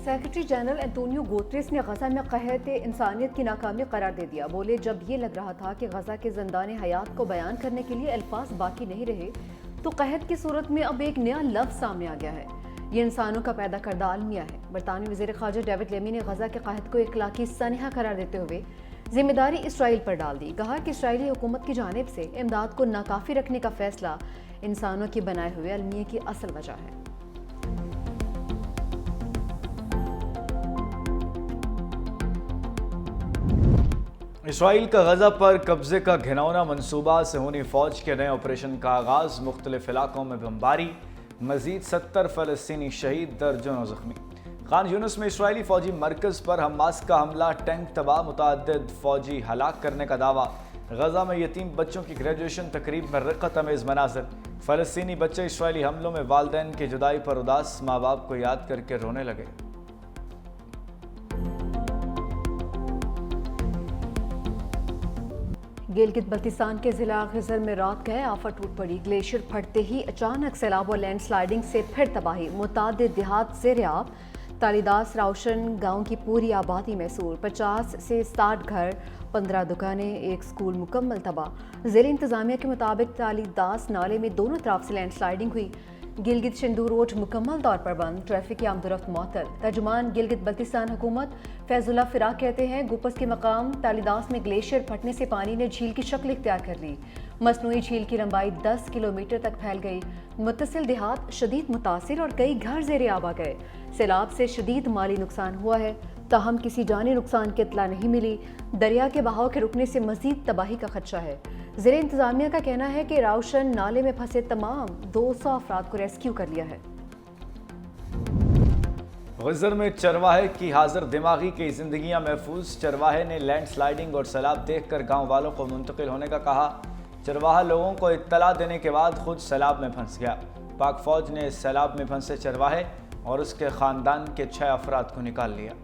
Secretary general Antonio Guterres ने गजा में कहत इंसानियत की नाकामी करार दे दिया। बोले, जब ये लग रहा था कि गजा के ज़िंदान हयात को बयान करने के लिए अल्फाज बाकी नहीं रहे, तो कहत की सूरत में अब एक नया लफ्ज़ सामने आ गया है। ये इंसानों का पैदा करदा अलमिया है। बरतानवी वज़ीर ख़ारजा डेविड लेमी ने गजा के कहत को इखलाकी सनहा करार देते हुए जिम्मेदारी इसराइल पर डाल दी। कहा कि इसराइली हुकूमत की जानिब से इमदाद को नाकाफ़ी रखने का फैसला इंसानों के बनाए हुए अलमिया की असल वजह है। इसराइल का गजा पर कब्जे का घिनौना मनसूबा सेहूनी फ़ौज के नए ऑपरेशन का आगाज़, मुख्तलिफ इलाकों में बमबारी, मज़ीद 70 फ़लस्तीनी शहीद, दर्जनों ज़ख्मी। खान यूनुस में इसराइली फ़ौजी मरकज़ पर हमास का हमला, टैंक तबाह, मुतअद्दिद फ़ौजी हलाक करने का दावा। गजा में यतीम बच्चों की ग्रेजुएशन तकरीब में रिक़्क़त अमेज़ मनाज़िर। फ़लस्तीनी बच्चे इसराइली हमलों में वालिदैन की जुदाई पर उदास, माँ बाप को याद करके रोने लगे। गिलगित बल्तिस्तान के ज़िला ख़िज़र में रात गए आफत टूट पड़ी। ग्लेशियर फटते ही अचानक सैलाब और लैंडस्लाइडिंग से फिर तबाही, मुतादिद देहात ज़ेर-ए-आब। तालीदास राउशन गांव की पूरी आबादी महसूर, 50 से 60 घर, 15 दुकानें, एक स्कूल मुकम्मल तबाह। ज़िला इंतज़ामिया के मुताबिक तालीदास नाले में दोनों तरफ से लैंडस्लाइडिंग हुई। गिलगित शिंदू रोड मुकम्मल तौर पर बंद, ट्रैफिक की आमदोरफ्त मुअत्तल। तर्जुमान गिलगित बल्तिस्तान हुकूमत फैजुल्लाह फिराक कहते हैं, गुपस के मकाम तालीदास में ग्लेशियर फटने से पानी ने झील की शक्ल इख्तियार कर ली। मसनूई झील की लंबाई 10 किलोमीटर तक फैल गई। मुत्तसिल देहात शदीद मुतासिर और कई घर ज़ेर-ए-आब आ गए। सैलाब से शदीद माली नुकसान हुआ है, ताहम किसी जानी नुकसान की इत्तला नहीं मिली। दरिया के बहाव के रुकने से मजीद तबाही का खदशा है। ज़िला इंतज़ामिया का कहना है कि राउशन नाले में फंसे तमाम 200 अफराद को रेस्क्यू कर लिया है। ग़ज़र में चरवाहे की हाजिर दिमागी की ज़िंदगियाँ महफूज। चरवाहे ने लैंड स्लाइडिंग और सैलाब देखकर गाँव वालों को मुंतकिल होने का कहा। चरवाहा लोगों को इत्तला देने के बाद खुद सैलाब में फंस गया। पाक फ़ौज ने सैलाब में फंसे चरवाहे और उसके ख़ानदान के 6 अफराद को निकाल लिया।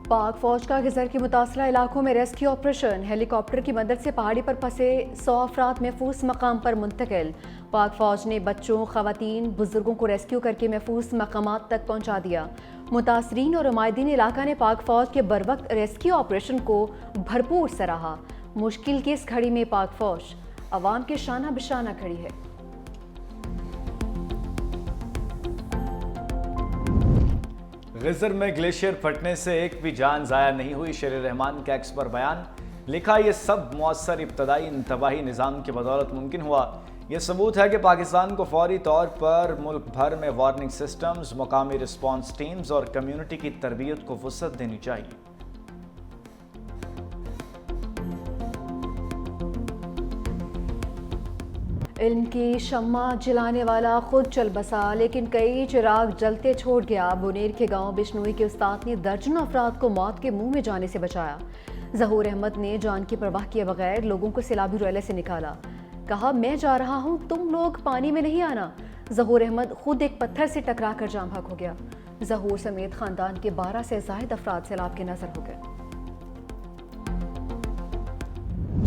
पाक फौज का ग़ज़र के मुतासरा इलाकों में रेस्क्यू ऑपरेशन। हेलीकॉप्टर की मदद से पहाड़ी पर फंसे 100 अफराद महफूज मकाम पर मुंतकिल। पाक फौज ने बच्चों, ख़वातीन, बुजुर्गों को रेस्क्यू करके महफूज मकामात तक पहुँचा दिया। मुतासरीन और नुमाइंदीन इलाका ने पाक फौज के बरवक्त रेस्क्यू ऑपरेशन को भरपूर सराहा। मुश्किल की इस घड़ी में पाक फौज अवाम के शाना बिशाना खड़ी है। ग़ज़र में ग्लेशियर फटने से एक भी जान ज़ाया नहीं हुई। शेर रहमान का एक्स पर बयान, लिखा ये सब मुअस्सर इब्तदाई इंतबाही निज़ाम की बदौलत मुमकिन हुआ। यह सबूत है कि पाकिस्तान को फौरी तौर पर मुल्क भर में वार्निंग सिस्टम्स, मकामी रिस्पॉन्स टीम्स और कम्यूनिटी की तरबियत को फुर्सत देनी चाहिए। इल्म की शम्मा जलाने वाला खुद चल बसा, लेकिन कई चिराग जलते छोड़ गया। बुनेर के गांव बिश्नोई के उस्ताद ने दर्जनों अफराद को मौत के मुंह में जाने से बचाया। ज़हूर अहमद ने जान की परवाह किए बगैर लोगों को सैलाबी रोले से निकाला। कहा, मैं जा रहा हूं, तुम लोग पानी में नहीं आना। ज़हूर अहमद खुद एक पत्थर से टकरा कर जाम भाग हो गया। ज़हूर समेत खानदान के 12 से ज़ायद अफराद सैलाब के नजर हो गए।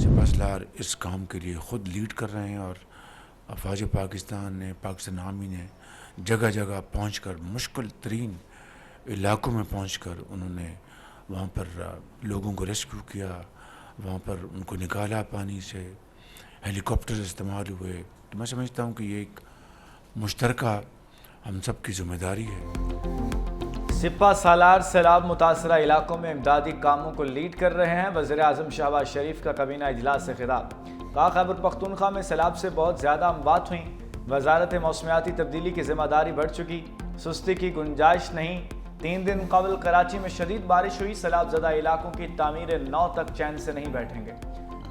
सिपहसालार इस काम के लिए खुद लीड कर रहे हैं और अफवाज पाकिस्तान ने, पाकिस्तान आर्मी ने जगह जगह पहुंचकर, मुश्किल तरीन इलाकों में पहुंचकर उन्होंने वहाँ पर लोगों को रेस्क्यू किया, वहाँ पर उनको निकाला पानी से, हेलीकॉप्टर इस्तेमाल हुए। तो मैं समझता हूँ कि ये एक मुश्तरका हम सब की जिम्मेदारी है। सिपहसालार सैलाब मुतासरा इलाकों में इमदादी कामों को लीड कर रहे हैं। वज़ीर आज़म शहबाज शरीफ का कबीना इजलास से खिताब। कहा, खैबर पख्तूनख्वा में सैलाब से बहुत ज़्यादा अमवात हुई। वजारत मौसमियाती तब्दीली की जिम्मेदारी बढ़ चुकी, सुस्ती की गुंजाइश नहीं। 3 दिन कबल कराची में शदीद बारिश हुई। सैलाब ज़दा इलाकों की तामीर 9 तक चैन से नहीं बैठेंगे।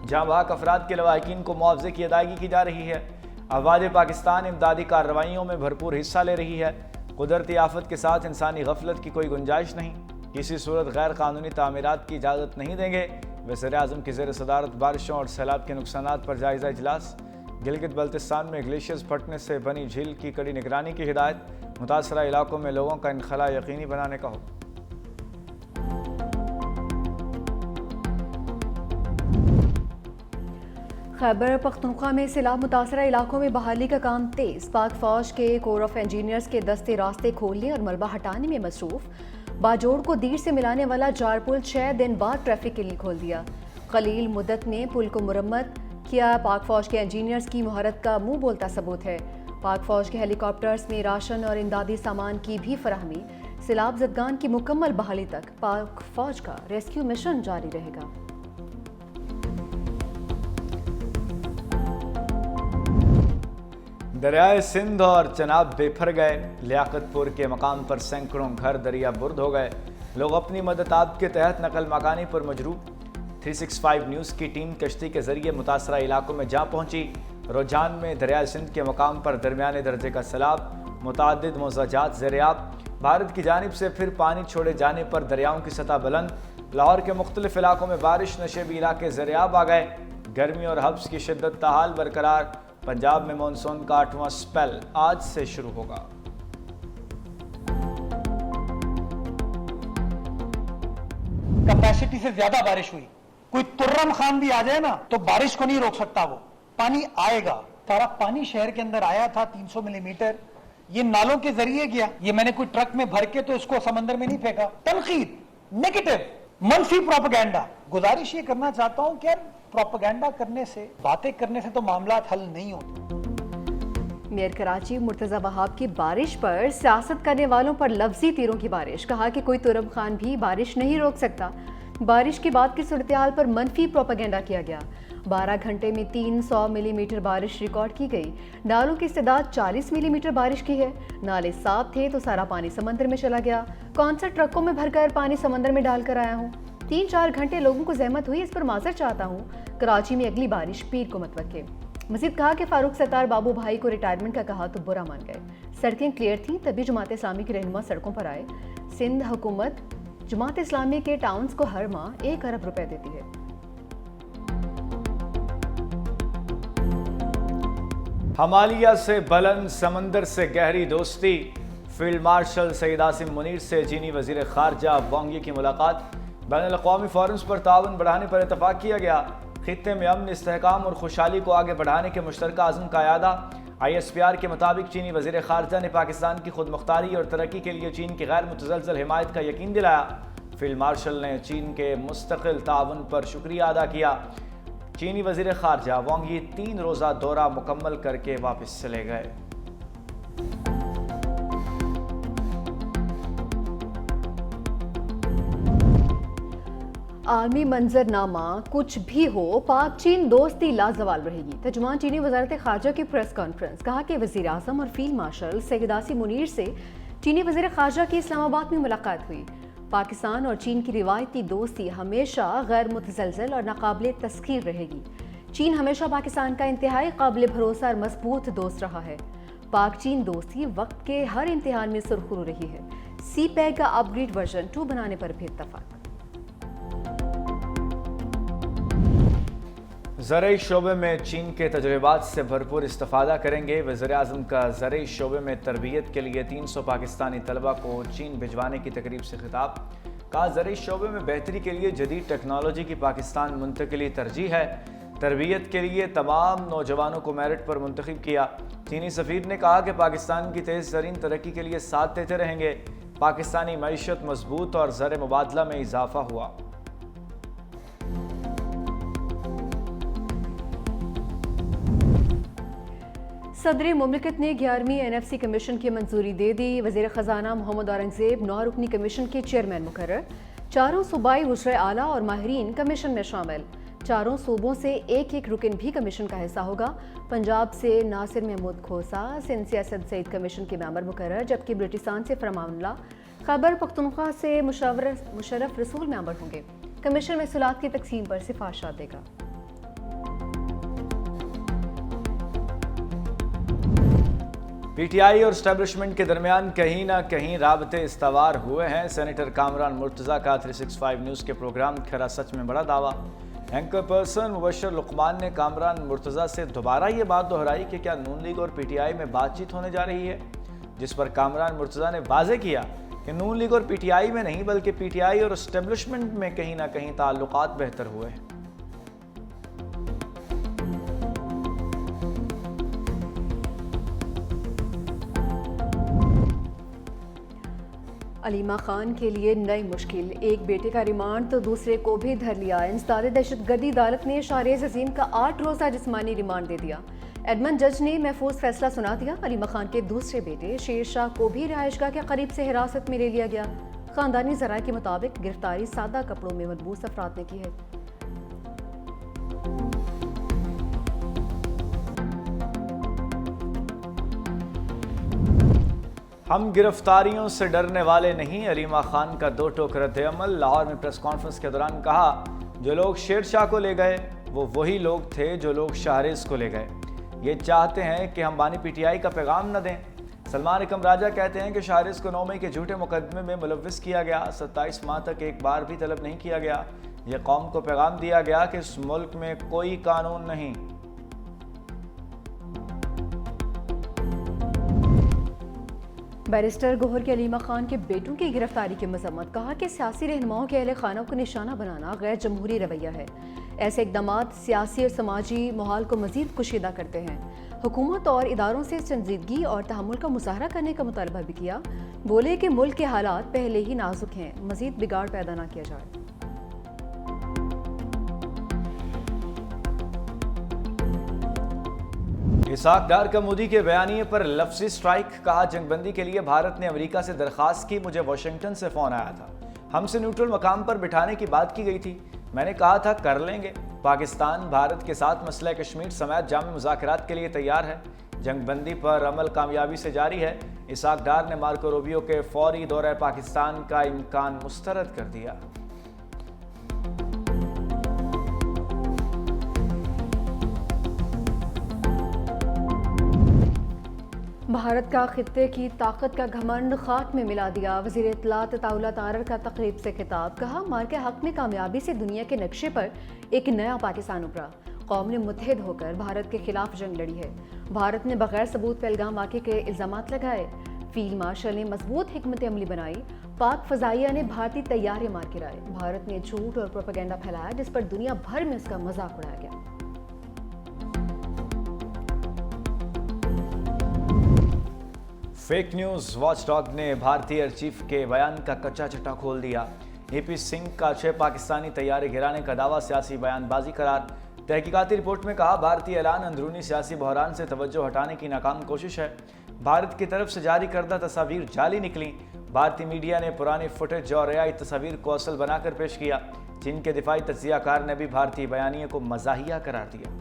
जहाँ बहाक अफराद के लवाहिकीन को मुआवजे की अदायगी की जा रही है। अफवाज पाकिस्तान इमदादी कार्रवाइयों में भरपूर हिस्सा ले रही है। कुदरती आफत के साथ इंसानी गफलत की कोई गुंजाइश नहीं। किसी सूरत गैर कानूनी तामीरात की इजाज़त नहीं देंगे। वज़ीर आज़म की ज़ेर सदारत बारिशों और सैलाब के नुकसानात पर जायज़ा इजलास। गिलगित बल्तिस्तान में ग्लेशियर्स फटने से बनी झील की कड़ी निगरानी की हिदायत। मुतासरा इलाकों में लोगों का इनखला यकीनी बनाने का हुक्म। खैबर पख्तूनख्वा में सैलाब मुतासरा इलाकों में बहाली का काम तेज। पाक फौज के कोर ऑफ इंजीनियर्स के दस्ते रास्ते खोलने और मलबा हटाने में मसरूफ। बाजोड़ को दीर से मिलाने वाला जार पुल 6 दिन बाद ट्रैफिक के लिए खोल दिया। कलील मुद्दत में पुल को मुरम्मत किया। पाक फौज के इंजीनियर्स की महारत का मुंह बोलता सबूत है। पाक फौज के हेलीकॉप्टर्स में राशन और इमदादी सामान की भी फराहमी। सैलाब ज़दगान की मुकम्मल बहाली तक पाक फौज का रेस्क्यू मिशन जारी रहेगा। दरियाए सिंध और चनाब बेफर गए। लियाकतपुर के मकाम पर सैकड़ों घर दरिया बुर्द हो गए। लोग अपनी मदद आप के तहत नकल मकानी पर मजरूब। 365 न्यूज़ की टीम कश्ती के जरिए मुतासरा इलाकों में जा पहुंची। रुझान में दरियाए सिंध के मकाम पर दरमियाने दर्जे का सैलाब, मुतअद्दिद मोज़ाजात ज़ेर-ए-आब। भारत की जानिब से फिर पानी छोड़े जाने पर दरियाओं की सतह बुलंद। लाहौर के मुख्तलिफ इलाकों में बारिश, नशेबी इलाके ज़ेर-ए-आब आ गए। गर्मी और हब्स की शिद्दत ताहाल बरकरार। पंजाब में मानसून का 8वां स्पेल आज से शुरू होगा। कैपेसिटी से ज्यादा बारिश हुई, कोई तुर्रम खान भी आ जाए ना तो बारिश को नहीं रोक सकता। वो पानी आएगा। सारा पानी शहर के अंदर आया था 300 मिलीमीटर। ये नालों के जरिए गया। ये मैंने कोई ट्रक में भर के तो इसको समंदर में नहीं फेंका। तनकीद, नेगेटिव, मनफी प्रोपेगेंडा। गुजारिश ये करना चाहता हूं कि प्रोपेगेंडा करने से, बातें करने से तो मामला हल नहीं होते। मेयर कराची मुर्तज़ा वहाब की बारिश पर सियासत करने वालों पर लफ्जी तीरों की बारिश। कहा कि कोई तुरम खान भी बारिश नहीं रोक सकता। बारिश के बाद की सूरत-ए-हाल पर मनफी प्रोपेगेंडा किया गया। 12 घंटे में 300 मिलीमीटर बारिश रिकॉर्ड की गई। नालों की इस्तेदाद 40 मिलीमीटर बारिश की है। नाले साफ थे तो सारा पानी समंदर में चला गया। कौन सा ट्रकों में भरकर पानी समंदर में डालकर आया हूँ। 3-4 घंटे लोगों को जहमत हुई, इस पर माजर चाहता हूँ। कराची में अगली बारिश पीर को मतवक्के। मजीद कहा कि फारूक सत्तार बाबू भाई को रिटायरमेंट का कहा तो बुरा मान गए। सड़कें क्लियर थीं तभी जमात इस्लामी के रहनुमा सड़कों पर आए। सिंध हुकूमत जमात इस्लामी के टाउन्स को हर माह 1 अरब रुपए देती है। हमालिया से बुलंद, समंदर से गहरी दोस्ती। फील्ड मार्शल सईद आसिम मुनीर से चीनी वजीर खारजा वांग यी की मुलाकात। बैनुल-अक़वामी फोरम्स पर ताउन बढ़ाने पर इतफाक़ किया गया। खित्ते में अमन, इस्तेहकाम और खुशहाली को आगे बढ़ाने के मुश्तरका अज़्म का यादा। ISPR के मुताबिक चीनी वज़ीर ख़ारजा ने पाकिस्तान की खुद मुख्तारी और तरक्की के लिए चीन की गैर मुतज़लज़ल हिमायत का यकीन दिलाया। फील्ड मार्शल ने चीन के मुस्तकिल ताउन पर शुक्रिया अदा किया। चीनी वज़ीर ख़ारजा वांग यी 3 रोज़ा दौरा मुकम्मल करके वापस चले गए। आलमी मंजरनामा कुछ भी हो, पाक चीन दोस्ती लाजवाल रहेगी। तर्जुमान चीनी वजारत खारजा की प्रेस कॉन्फ्रेंस। कहा कि वज़ीर आज़म और फील्ड मार्शल सईद आसिम मुनीर से चीनी वज़ीर खारजा की इस्लामाबाद में मुलाकात हुई। पाकिस्तान और चीन की रिवायती दोस्ती हमेशा गैर मुतज़लज़ल और नाकाबिले तस्ख़ीर रहेगी। चीन हमेशा पाकिस्तान का इंतहाई काबिल भरोसा और मजबूत दोस्त रहा है। पाक चीन दोस्ती वक्त के हर इम्तिहान में सुरखरू रही है। CPEC का अपग्रेड वर्जन 2 बनाने पर भी इत्तफाक। ज़रई शोबे में चीन के तजुर्बात से भरपूर इस्तेफ़ादा करेंगे। वज़ीर-ए-आज़म का ज़रई शोबे में तरबियत के लिए 300 पाकिस्तानी तलबा को चीन भिजवाने की तकरीब से खिताब। कहा, ज़रई शोबे में बेहतरी के लिए जदीद टेक्नोलॉजी की पाकिस्तान मुंतकिली तरजीह है। तरबियत के लिए तमाम नौजवानों को मेरिट पर मुंतखब किया। चीनी सफ़ीर ने कहा कि पाकिस्तान की तेज़ तरीन तरक्की के लिए साथ देते रहेंगे। पाकिस्तानी मईशत मजबूत और ज़र मुबादला में इजाफा हुआ। सदर मुमलिकत ने 11वीं NFC कमीशन की मंजूरी दे दी। वज़ीर ख़जाना मोहम्मद औरंगज़ेब 9 रुकनी कमीशन के चेयरमैन मुकर्रर। 4 सूबाई वज़ीर आला और माहिरीन कमीशन में शामिल। 4 सूबों से एक रुकन भी कमीशन का हिस्सा होगा। पंजाब से नासिर महमूद खोसा, सिंध से असद सईद कमीशन के मेंबर मुकर्रर, जबकि बलूचिस्तान से फरमानुल्लाह, खैबर पख्तूनख्वा से मुशर्रफ रसूल मेंबर होंगे। कमीशन महसूलात की तकसीम पर सिफारिशात देगा। PTI और एस्टेब्लिशमेंट के दरमियान कहीं ना कहीं राबते इस्तवार हुए हैं। सेनेटर कामरान मुर्तज़ा का 365 न्यूज़ के प्रोग्राम खरा सच में बड़ा दावा। एंकर पर्सन मुबशर लुकमान ने कामरान मुर्तज़ा से दोबारा ये बात दोहराई कि क्या नून लीग और PTI में बातचीत होने जा रही है, जिस पर कामरान मुर्तज़ा ने वाज़े किया कि नून लीग और PTI में नहीं बल्कि PTI और एस्टेब्लिशमेंट में कहीं ना कहीं ताल्लुकात बेहतर हुए हैं। علیمہ خان کے لیے نئی مشکل، ایک بیٹے کا ریمانڈ تو دوسرے کو بھی دھر لیا۔ انسداد دہشت گردی عدالت نے شہریز عظیم کا 8 روزہ جسمانی ریمانڈ دے دیا۔ ایڈمنڈ جج نے محفوظ فیصلہ سنا دیا۔ علیمہ خان کے دوسرے بیٹے شیر شاہ کو بھی رہائش گاہ کے قریب سے حراست میں لے لیا گیا۔ خاندانی ذرائع کے مطابق گرفتاری سادہ کپڑوں میں ملبوس افراد نے کی ہے۔ ہم گرفتاریوں سے ڈرنے والے نہیں، علیمہ خان کا دو ٹوک رد عمل۔ لاہور میں پریس کانفرنس کے دوران کہا، جو لوگ شیر شاہ کو لے گئے وہ وہی لوگ تھے جو لوگ شاہریز کو لے گئے، یہ چاہتے ہیں کہ ہم بانی پی ٹی آئی کا پیغام نہ دیں۔ سلمان اکرم راجہ کہتے ہیں کہ شاہریز کو 9 مئی کے جھوٹے مقدمے میں ملوث کیا گیا، 27 ماہ تک ایک بار بھی طلب نہیں کیا گیا۔ یہ قوم کو پیغام دیا گیا کہ اس ملک میں کوئی قانون نہیں۔ بیرسٹر گوہر کے علیمہ خان کے بیٹوں کی گرفتاری کی مذمت، کہا کہ سیاسی رہنماؤں کے اہل خانہ کو نشانہ بنانا غیر جمہوری رویہ ہے۔ ایسے اقدامات سیاسی اور سماجی ماحول کو مزید کشیدہ کرتے ہیں۔ حکومت اور اداروں سے سنجیدگی اور تحمل کا مظاہرہ کرنے کا مطالبہ بھی کیا۔ بولے کہ ملک کے حالات پہلے ہی نازک ہیں، مزید بگاڑ پیدا نہ کیا جائے۔ اسحاق ڈار کا مودی کے بیانیے پر لفظی سٹرائک، کہا جنگ بندی کے لیے بھارت نے امریکہ سے درخواست کی، مجھے واشنگٹن سے فون آیا تھا، ہم سے نیوٹرل مقام پر بٹھانے کی بات کی گئی تھی، میں نے کہا تھا کر لیں گے۔ پاکستان بھارت کے ساتھ مسئلہ کشمیر سمیت جامع مذاکرات کے لیے تیار ہے۔ جنگ بندی پر عمل کامیابی سے جاری ہے۔ اسحاق ڈار نے مارکو روبیو کے فوری دورہ پاکستان کا امکان مسترد کر دیا۔ بھارت کا خطے کی طاقت کا گھمنڈ خاک میں ملا دیا، وزیر اطلاعات عطاءاللہ طارر کا تقریب سے خطاب، کہا مارکے حق میں کامیابی سے دنیا کے نقشے پر ایک نیا پاکستان ابھرا، قوم نے متحد ہو کر بھارت کے خلاف جنگ لڑی ہے۔ بھارت نے بغیر ثبوت پہلگام واقعے کے الزامات لگائے، فیلڈ مارشل نے مضبوط حکمت عملی بنائی، پاک فضائیہ نے بھارتی طیارے مار گرائے، بھارت نے جھوٹ اور پروپیگنڈا پھیلایا جس پر دنیا بھر میں اس کا مذاق اڑایا گیا۔ فیک نیوز واچ ڈاگ نے بھارتی ایئر چیف کے بیان کا کچا چٹا کھول دیا۔ اے پی سنگھ کا 6 پاکستانی طیارے گرانے کا دعویٰ سیاسی بیان بازی قرار۔ تحقیقاتی رپورٹ میں کہا بھارتی اعلان اندرونی سیاسی بحران سے توجہ ہٹانے کی ناکام کوشش ہے۔ بھارت کی طرف سے جاری کردہ تصاویر جعلی نکلیں۔ بھارتی میڈیا نے پرانی فوٹیج اور AI تصاویر کو اصل بنا کر پیش کیا۔ چین کے دفاعی تجزیہ کار نے بھی بھارتی بیانیے کو مزاحیہ قرار دیا۔